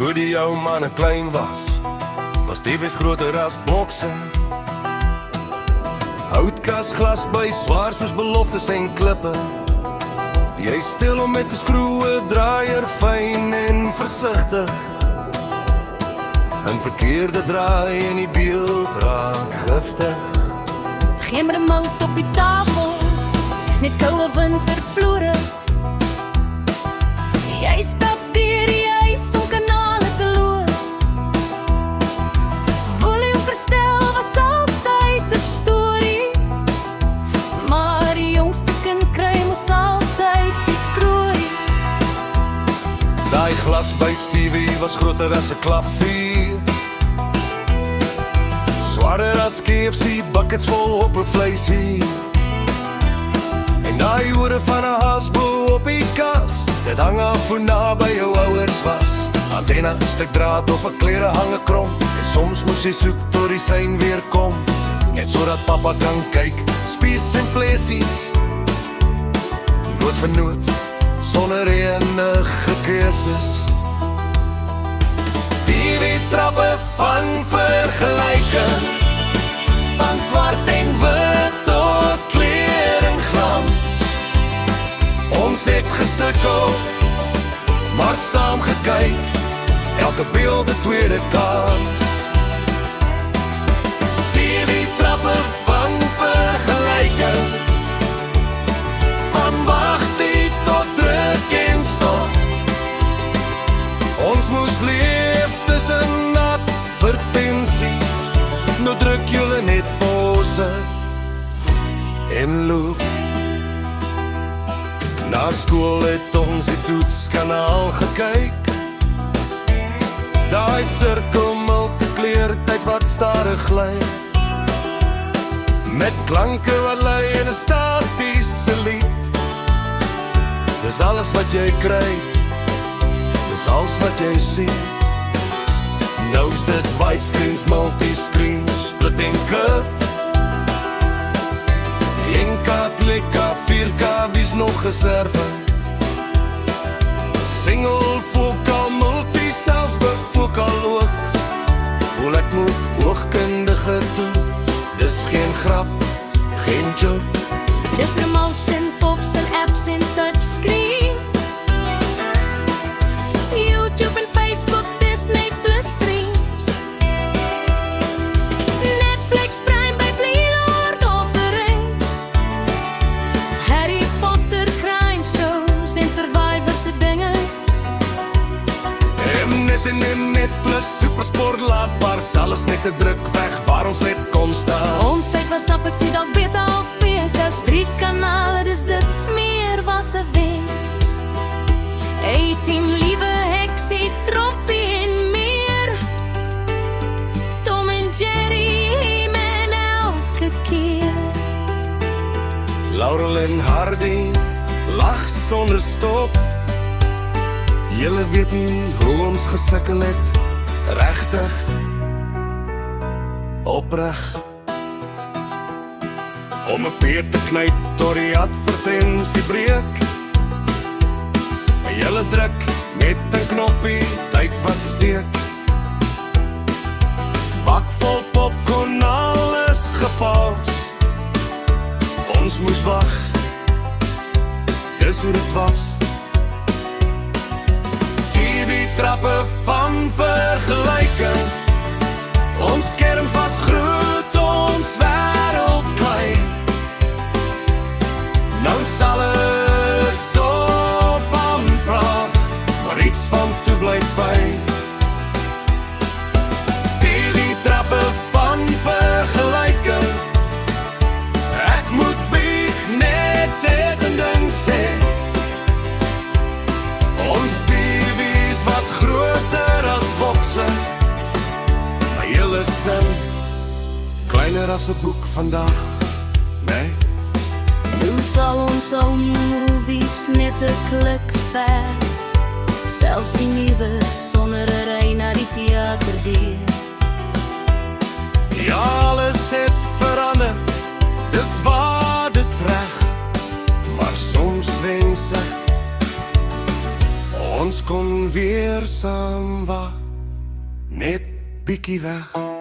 Toe die jou manne klein was TV's groter as bokse. Houtkas glas by swaar soos beloftes en klippe. Jy stil om met 'n skroewe draaier, fyn en versigtig. 'n verkeerde draai en die beeld raak giftig. Geen remote op die tafel, net koue wintervloere. Jy stap deur die huis om kanale te loop. Volume verstel was altyd 'n storie, maar die jongste kind kry mos altyd die prooi. Daai glas by Stevie was groter as 'n klavier, swaarder as KFC buckets vol hoppervleis hier. En daai ore van 'n hasbo op die kas, dit hang af hoe naby jou ouers was. Antenne, stuk draad of 'n klere hange krom, en soms moes jy soek tot die sein weer kom, net sodat papa kan kyk, spies en plesies, noot vir noot, sonder enige keuses. TV trappe van vergelyking, van swart en wit tot kleur en glans. Ons het gesukkel, maar saam gekyk, elke beeld 'n tweede kans. TV trappe van vergelyking, van wagtie tot druk en stop. Ons moes leef tussen advertensies, nou druk julle net pause en loop. Na skool het ons die toetskanaal gekyk, daai sirkel multikleur tyd wat stadig gly, met klanke wat lui in 'n statiese lied. Dis alles wat jy kry, dis alles wat jy sien. Nou's dit widescreens, multiscreens, split en cut, 1K, 2K, 4K, wie's nog geserve? Single, vocal, multi, selfs bevocal ook. Voel ek moet hoogkundige toe, dis geen grap, geen joke. Dis remotes en pops en apps en touchscreens, YouTube en Facebook, Disney Plus streams, Netflix, Prime by Lord of the Rings, Harry Potter, crime shows en Survivor se dinge. En net plus supersport laatbaar, alles net 'n druk weg waar ons net kon staan. Ons tyd was sap, ek sien dalk beter al features, 3 kanale, dus dit meer was 'n wens. 18 liewe heksie, trompie en meer, Tom en Jerry, He-Man elke keer. Laurel en Hardy, lag sonder stop. Julle weet nie hoe ons gesukkel het, regtig, opreg, om 'n peet te knyp tot die advertensie breek. En julle druk met 'n knoppie, tyd wat steek. Bak vol popcorn, alles gepas. Ons moes wag, dis hoe dit was. TV-trappe van vergelyking, ons skerms was groot, ons wêreld klein. Nou is alles op aanvraag, maar iets van toe bly fyn. TV-trappe van vergelyking, ek moet bieg net een ding sê, ons TV's was groter as bokse, maar julle sin kleiner as 'n boek vandag, nee. Nu sal ons al movies net 'n klik ver, selfs die nuwe sonder 'n ry na die teaterdeur. Ja, alles het verander, dis waar, dis reg, maar soms wens ek Ons kon weer saam wag, net bietjie weg.